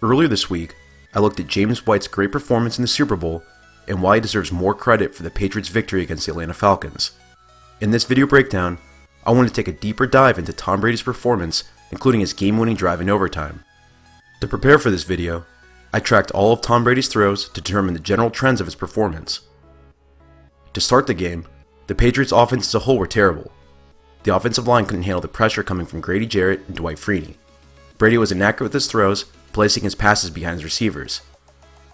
Earlier this week, I looked at James White's great performance in the Super Bowl and why he deserves more credit for the Patriots' victory against the Atlanta Falcons. In this video breakdown, I want to take a deeper dive into Tom Brady's performance, including his game-winning drive in overtime. To prepare for this video, I tracked all of Tom Brady's throws to determine the general trends of his performance. To start the game, the Patriots' offense as a whole were terrible. The offensive line couldn't handle the pressure coming from Grady Jarrett and Dwight Freeney. Brady was inaccurate with his throws, placing his passes behind his receivers.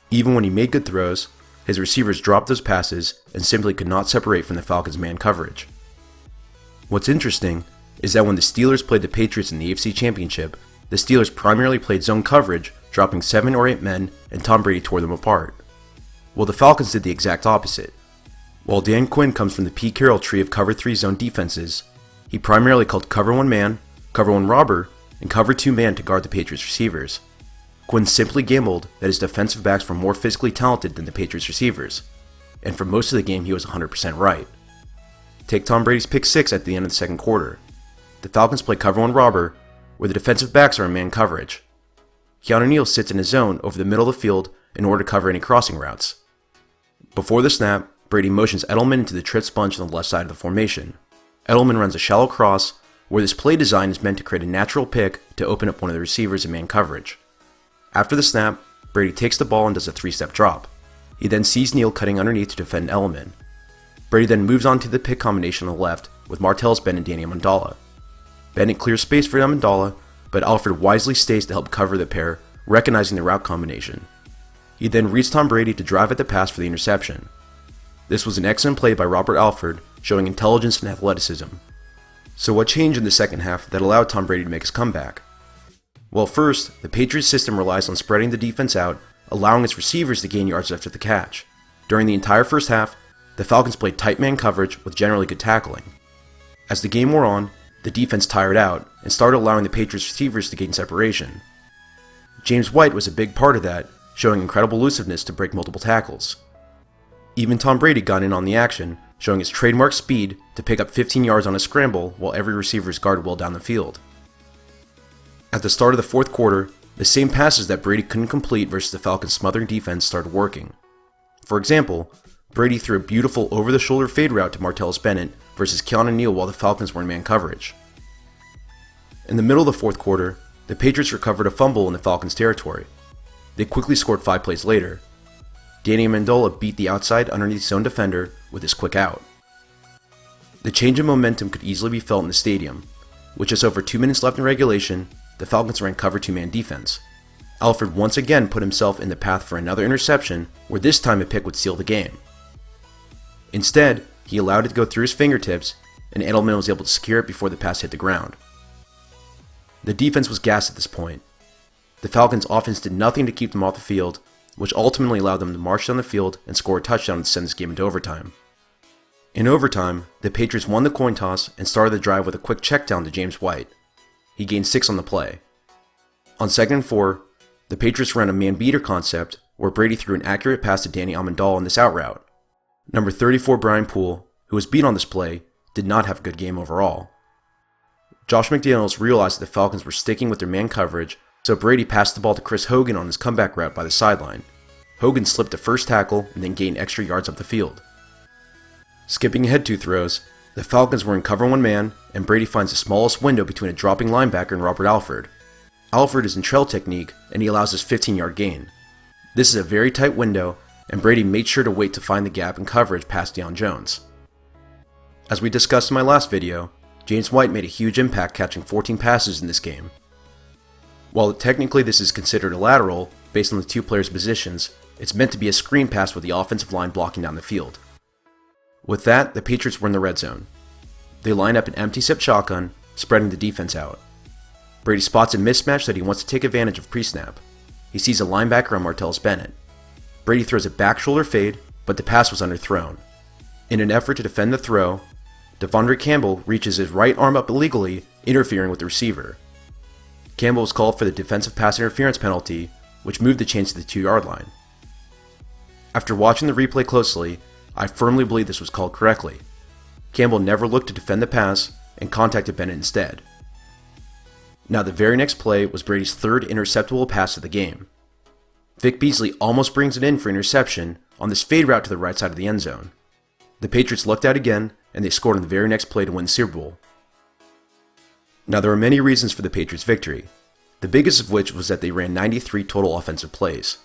Even when he made good throws, his receivers dropped those passes and simply could not separate from the Falcons' man coverage. What's interesting is that when the Steelers played the Patriots in the AFC Championship, the Steelers primarily played zone coverage, dropping 7 or 8 men, and Tom Brady tore them apart. Well, the Falcons did the exact opposite. While Dan Quinn comes from the Pete Carroll tree of cover 3 zone defenses, he primarily called cover 1 man, cover 1 robber, and cover 2 man to guard the Patriots receivers. Quinn simply gambled that his defensive backs were more physically talented than the Patriots receivers, and for most of the game he was 100% right. Take Tom Brady's pick 6 at the end of the second quarter. The Falcons play cover 1 robber, where the defensive backs are in man coverage. Keanu Neal sits in his zone over the middle of the field in order to cover any crossing routes. Before the snap, Brady motions Edelman into the trips bunch on the left side of the formation. Edelman runs a shallow cross, where this play design is meant to create a natural pick to open up one of the receivers in man coverage. After the snap, Brady takes the ball and does a 3-step drop. He then sees Neal cutting underneath to defend Edelman. Brady then moves on to the pick combination on the left with Martellus Bennett and Danny Amendola. Bennett clears space for Amendola, but Alfred wisely stays to help cover the pair, recognizing the route combination. He then reads Tom Brady to drive at the pass for the interception. This was an excellent play by Robert Alford, showing intelligence and athleticism. So what changed in the second half that allowed Tom Brady to make his comeback? Well, first, the Patriots system relies on spreading the defense out, allowing its receivers to gain yards after the catch. During the entire first half, the Falcons played tight man coverage with generally good tackling. As the game wore on, the defense tired out and started allowing the Patriots receivers to gain separation. James White was a big part of that, showing incredible elusiveness to break multiple tackles. Even Tom Brady got in on the action, showing his trademark speed to pick up 15 yards on a scramble while every receiver is guarded well down the field. At the start of the fourth quarter, the same passes that Brady couldn't complete versus the Falcons' smothering defense started working. For example, Brady threw a beautiful over-the-shoulder fade route to Martellus Bennett versus Keanu Neal while the Falcons were in man coverage. In the middle of the fourth quarter, the Patriots recovered a fumble in the Falcons' territory. They quickly scored 5 plays later. Danny Amendola beat the outside underneath zone defender with his quick out. The change in momentum could easily be felt in the stadium. With just over 2 minutes left in regulation, the Falcons ran cover 2-man defense. Alfred once again put himself in the path for another interception, where this time a pick would seal the game. Instead, he allowed it to go through his fingertips, and Edelman was able to secure it before the pass hit the ground. The defense was gassed at this point. The Falcons' offense did nothing to keep them off the field, which ultimately allowed them to march down the field and score a touchdown to send this game into overtime. In overtime, the Patriots won the coin toss and started the drive with a quick check down to James White. He gained 6 on the play. On 2nd and 4, the Patriots ran a man-beater concept where Brady threw an accurate pass to Danny Amendola on this out route. Number 34 Brian Poole, who was beat on this play, did not have a good game overall. Josh McDaniels realized that the Falcons were sticking with their man coverage, so Brady passed the ball to Chris Hogan on his comeback route by the sideline. Hogan slipped the first tackle and then gained extra yards up the field. Skipping ahead 2 throws, the Falcons were in cover 1 man, and Brady finds the smallest window between a dropping linebacker and Robert Alford. Alford is in trail technique, and he allows his 15-yard gain. This is a very tight window, and Brady made sure to wait to find the gap in coverage past Deion Jones. As we discussed in my last video, James White made a huge impact catching 14 passes in this game. While technically this is considered a lateral, based on the 2 players' positions, it's meant to be a screen pass with the offensive line blocking down the field. With that, the Patriots were in the red zone. They line up an empty set shotgun, spreading the defense out. Brady spots a mismatch that he wants to take advantage of pre-snap. He sees a linebacker on Martellus Bennett. Brady throws a back shoulder fade, but the pass was underthrown. In an effort to defend the throw, Devondre Campbell reaches his right arm up illegally, interfering with the receiver. Campbell was called for the defensive pass interference penalty, which moved the chains to the 2-yard line. After watching the replay closely, I firmly believe this was called correctly. Campbell never looked to defend the pass and contacted Bennett instead. Now the very next play was Brady's 3rd interceptable pass of the game. Vic Beasley almost brings it in for interception on this fade route to the right side of the end zone. The Patriots lucked out again, and they scored on the very next play to win the Super Bowl. Now, there are many reasons for the Patriots' victory, the biggest of which was that they ran 93 total offensive plays.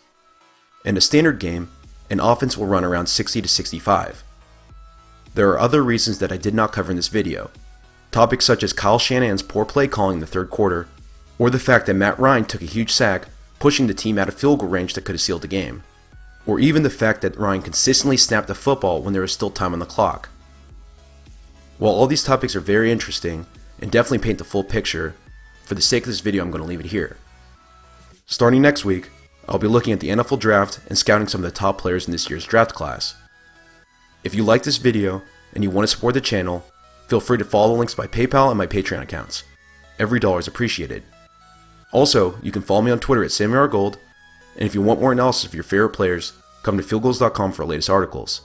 In a standard game, an offense will run around 60 to 65. There are other reasons that I did not cover in this video, topics such as Kyle Shanahan's poor play calling in the third quarter, or the fact that Matt Ryan took a huge sack, pushing the team out of field goal range that could have sealed the game, or even the fact that Ryan consistently snapped the football when there was still time on the clock. While all these topics are very interesting and definitely paint the full picture, for the sake of this video I'm going to leave it here. Starting next week, I'll be looking at the NFL draft and scouting some of the top players in this year's draft class. If you like this video and you want to support the channel, feel free to follow the links to my PayPal and my Patreon accounts. Every dollar is appreciated. Also, you can follow me on Twitter at SammyRGold, and if you want more analysis of your favorite players, come to FieldGulls.com for our latest articles.